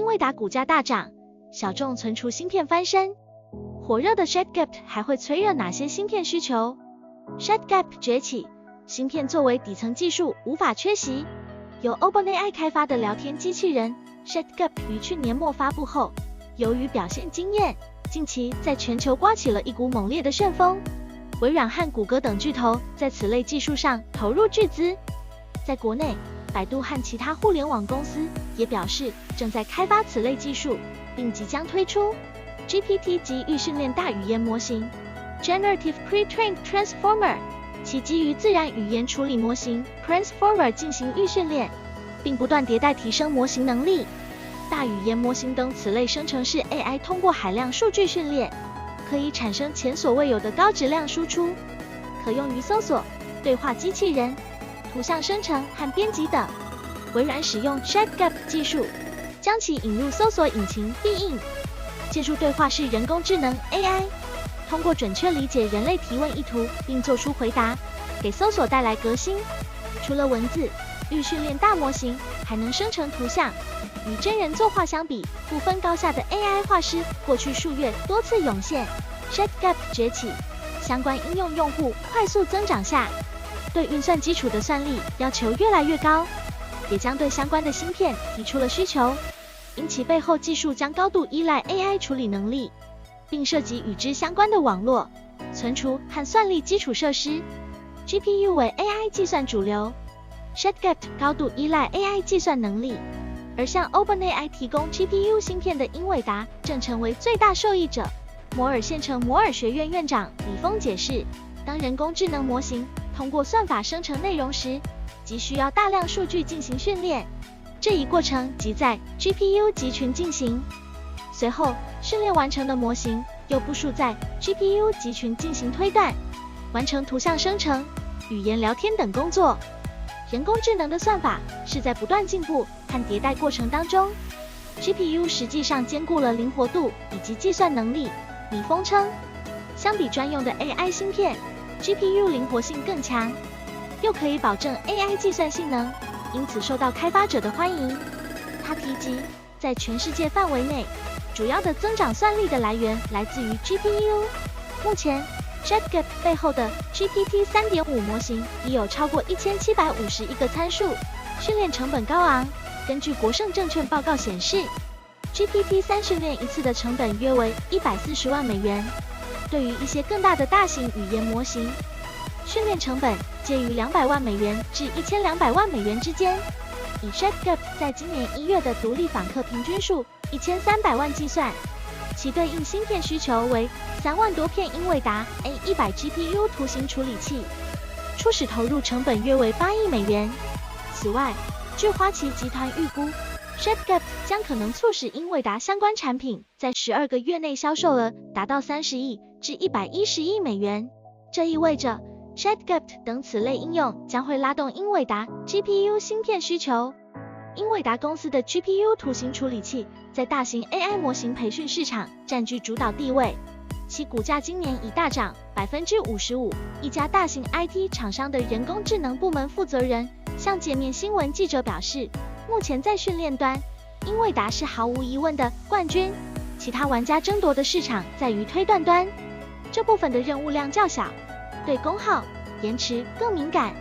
英伟达股价大涨，小众存储芯片翻身。火热的 ShadGap 还会催热哪些芯片需求？ ShadGap 崛起，芯片作为底层技术无法缺席。由 OpenAI 开发的聊天机器人 ShadGap 于去年末发布后，由于表现惊艳，近期在全球刮起了一股猛烈的旋风。微软和谷歌等巨头在此类技术上投入巨资。在国内，百度和其他互联网公司也表示正在开发此类技术，并即将推出 GPT 级预训练大语言模型 Generative Pre-trained Transformer， 其基于自然语言处理模型 Transformer 进行预训练，并不断迭代提升模型能力。大语言模型等此类生成式 AI 通过海量数据训练，可以产生前所未有的高质量输出，可用于搜索、对话机器人、图像生成和编辑等。微软使用 ShadGap 技术，将其引入搜索引擎必应，借助对话式人工智能 AI， 通过准确理解人类提问意图并做出回答，给搜索带来革新。除了文字，预训练大模型还能生成图像。与真人作画相比，不分高下的 AI 画师过去数月多次涌现。ShadGap 崛起，相关应用用户快速增长下，对运算基础的算力要求越来越高，也将对相关的芯片提出了需求。因其背后技术将高度依赖 AI 处理能力，并涉及与之相关的网络、存储和算力基础设施。GPU 为 AI 计算主流， ShadGap 高度依赖 AI 计算能力。而向 OpenAI 提供 GPU 芯片的英伟达正成为最大受益者。摩尔县城摩尔学院院长李峰解释，当人工智能模型通过算法生成内容时，即需要大量数据进行训练，这一过程即在 GPU 集群进行。随后，训练完成的模型又部署在 GPU 集群进行推断，完成图像生成、语言聊天等工作。人工智能的算法是在不断进步和迭代过程当中， GPU 实际上兼顾了灵活度以及计算能力。李峰称，相比专用的 AI 芯片， GPU 灵活性更强，又可以保证 AI 计算性能，因此受到开发者的欢迎。他提及，在全世界范围内，主要的增长算力的来源来自于 GPU。目前ShadGap 背后的 GPT 3.5 模型已有超过1751个参数，训练成本高昂。根据国盛证券报告显示， GPT 3训练一次的成本约为140万美元。对于一些更大的大型语言模型，训练成本介于200万美元至1200万美元之间。以 ShadGap 在今年1月的独立访客平均数1300万计算，其对应芯片需求为3万多片英伟达 A100 GPU 图形处理器，初始投入成本约为8亿美元。此外，据花旗集团预估， ShadGap 将可能促使英伟达相关产品在12个月内销售额达到30亿至110亿美元。这意味着 ShadGap 等此类应用将会拉动英伟达 GPU 芯片需求。英伟达公司的 GPU 图形处理器在大型 AI 模型培训市场占据主导地位，其股价今年已大涨 55%。一家大型 IT 厂商的人工智能部门负责人向界面新闻记者表示，目前在训练端，英伟达是毫无疑问的冠军，其他玩家争夺的市场在于推断端，这部分的任务量较小，对功耗、延迟更敏感。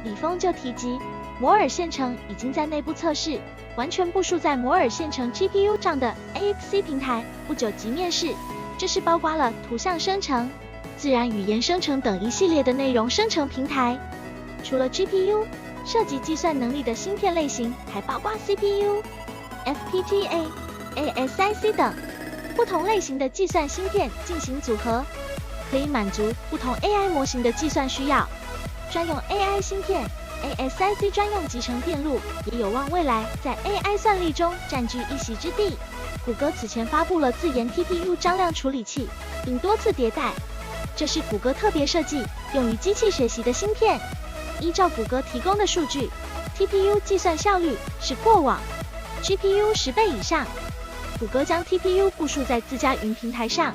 李峰就提及，摩尔线程已经在内部测试，完全部署在摩尔线程 GPU 上的 AXC 平台，不久即面世。这是包括了图像生成、自然语言生成等一系列的内容生成平台。除了 GPU， 涉及计算能力的芯片类型还包括 CPU、FPGA、ASIC 等不同类型的计算芯片进行组合，可以满足不同 AI 模型的计算需要。专用 AI 芯片ASIC 专用集成电路也有望未来在 AI 算力中占据一席之地。谷歌此前发布了自研 TPU 张量处理器，并多次迭代，这是谷歌特别设计用于机器学习的芯片。依照谷歌提供的数据， TPU 计算效率是过往 GPU 10倍以上。谷歌将 TPU 部署在自家云平台上，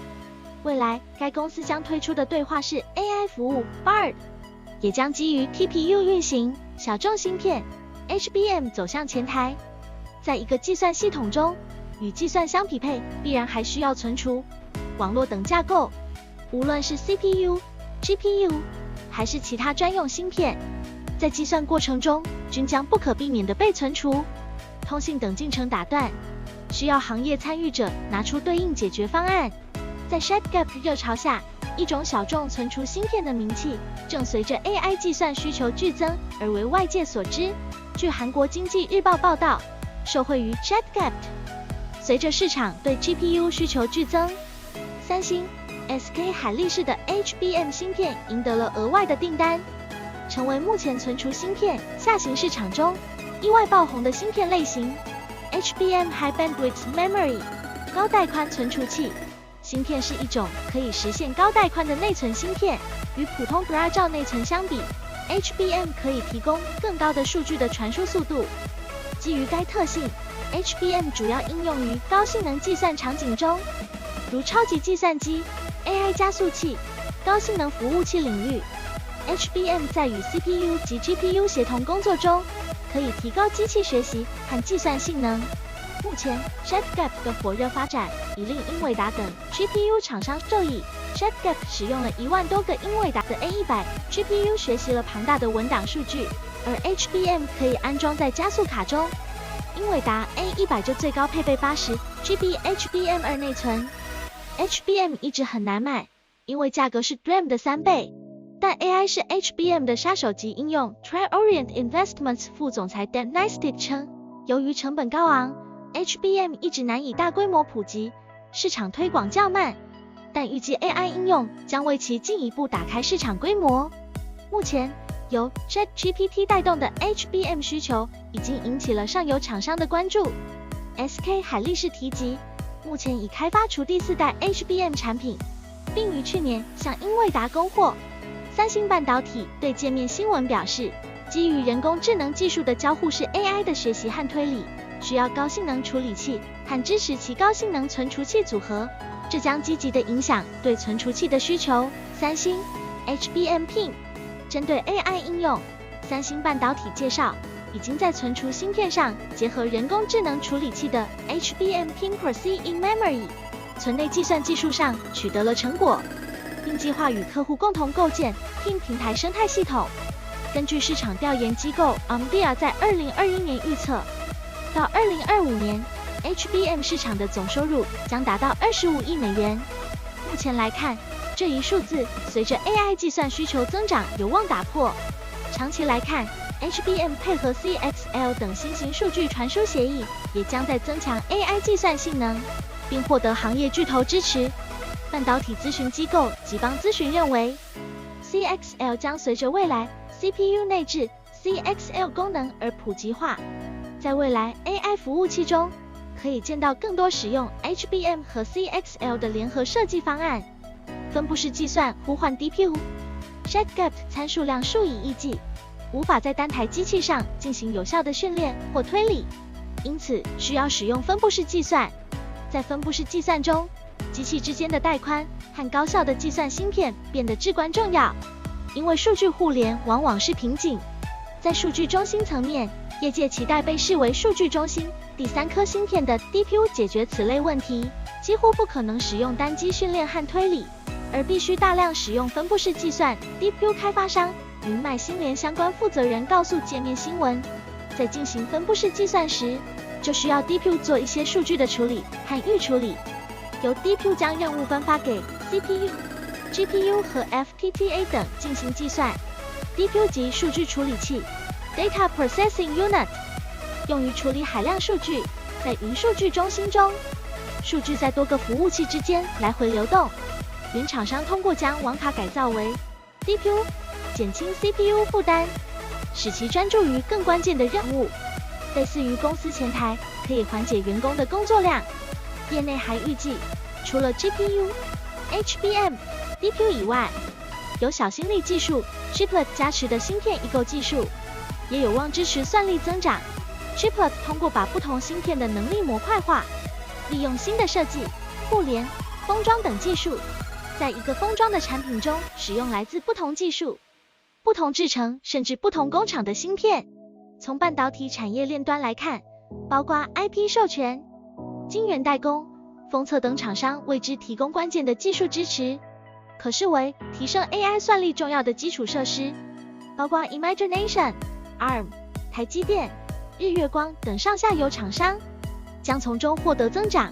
未来该公司将推出的对话式 AI 服务 Bard也将基于 TPU 运行。小众芯片 HBM 走向前台，在一个计算系统中，与计算相匹配，必然还需要存储、网络等架构。无论是 CPU、GPU 还是其他专用芯片，在计算过程中均将不可避免地被存储、通信等进程打断，需要行业参与者拿出对应解决方案。在 ShardGap 热潮下，一种小众存储芯片的名气正随着 AI 计算需求剧增而为外界所知。据韩国经济日报报道，受惠于 ShardGap， 随着市场对 GPU 需求剧增，三星、SK 海力士的 HBM 芯片赢得了额外的订单，成为目前存储芯片下行市场中意外爆红的芯片类型。HBM High Bandwidth Memory 高带宽存储器芯片是一种可以实现高带宽的内存芯片，与普通 Bra 内存相比， HBM 可以提供更高的数据的传输速度。基于该特性， HBM 主要应用于高性能计算场景中，如超级计算机、AI 加速器、高性能服务器领域。HBM 在与 CPU 及 GPU 协同工作中，可以提高机器学习和计算性能。目前 ShardGap 的火热发展已令英伟达等 GPU 厂商受益。ShardGap 使用了1万多个英伟达的 A100 GPU 学习了庞大的文档数据，而 HBM 可以安装在加速卡中。英伟达 A100 就最高配备80GB HBM2 内存。HBM 一直很难买，因为价格是 DRAM 的3倍。但 AI 是 HBM 的杀手级应用。Triorient Investments 副总裁 Dan Neistat 称，由于成本高昂，HBM 一直难以大规模普及，市场推广较慢，但预计 AI 应用将为其进一步打开市场规模。目前，由 ChatGPT 带动的 HBM 需求已经引起了上游厂商的关注。SK 海力士提及，目前已开发出第4代 HBM 产品，并于去年向英伟达供货。三星半导体对界面新闻表示，基于人工智能技术的交互式 AI 的学习和推理，需要高性能处理器和支持其高性能存储器组合，这将积极地影响对存储器的需求。三星 HBM Pin 针对 AI 应用，三星半导体介绍，已经在存储芯片上结合人工智能处理器的 HBM Pin Processing Memory 存内计算技术上取得了成果，并计划与客户共同构建 Pin 平台生态系统。根据市场调研机构 Omdia 在2021年预测，到2025年 HBM 市场的总收入将达到25亿美元。目前来看，这一数字随着 AI 计算需求增长有望打破。长期来看， HBM 配合 CXL 等新型数据传输协议，也将在增强 AI 计算性能，并获得行业巨头支持。半导体咨询机构吉邦咨询认为， CXL 将随着未来 CPU 内置 CXL 功能而普及化，在未来 AI 服务器中可以见到更多使用 HBM 和 CXL 的联合设计方案。分布式计算呼唤 DPU ShardGap 参数量数以亿计，无法在单台机器上进行有效的训练或推理，因此需要使用分布式计算。在分布式计算中，机器之间的带宽和高效的计算芯片变得至关重要，因为数据互联往往是瓶颈。在数据中心层面，业界期待被视为数据中心第3颗芯片的 DPU 解决此类问题。几乎不可能使用单机训练和推理，而必须大量使用分布式计算。DPU 开发商云脉星联相关负责人告诉界面新闻，在进行分布式计算时，就需要 DPU 做一些数据的处理和预处理，由 DPU 将任务分发给 CPU、GPU 和 FPGA 等进行计算。DPU 即数据处理器 Data Processing Unit， 用于处理海量数据。在云数据中心中，数据在多个服务器之间来回流动。云厂商通过将网卡改造为 DPU， 减轻 CPU 负担，使其专注于更关键的任务。类似于公司前台，可以缓解员工的工作量。业内还预计，除了 GPU、HBM、DPU 以外，有小芯粒技术 Chiplet 加持的芯片异构技术，也有望支持算力增长。Chiplet 通过把不同芯片的能力模块化，利用新的设计、互联、封装等技术，在一个封装的产品中使用来自不同技术、不同制程甚至不同工厂的芯片。从半导体产业链端来看，包括 IP 授权、晶圆代工、封测等厂商为之提供关键的技术支持，可视为提升 AI 算力重要的基础设施，包括 Imagination、ARM、台积电、日月光等上下游厂商将从中获得增长。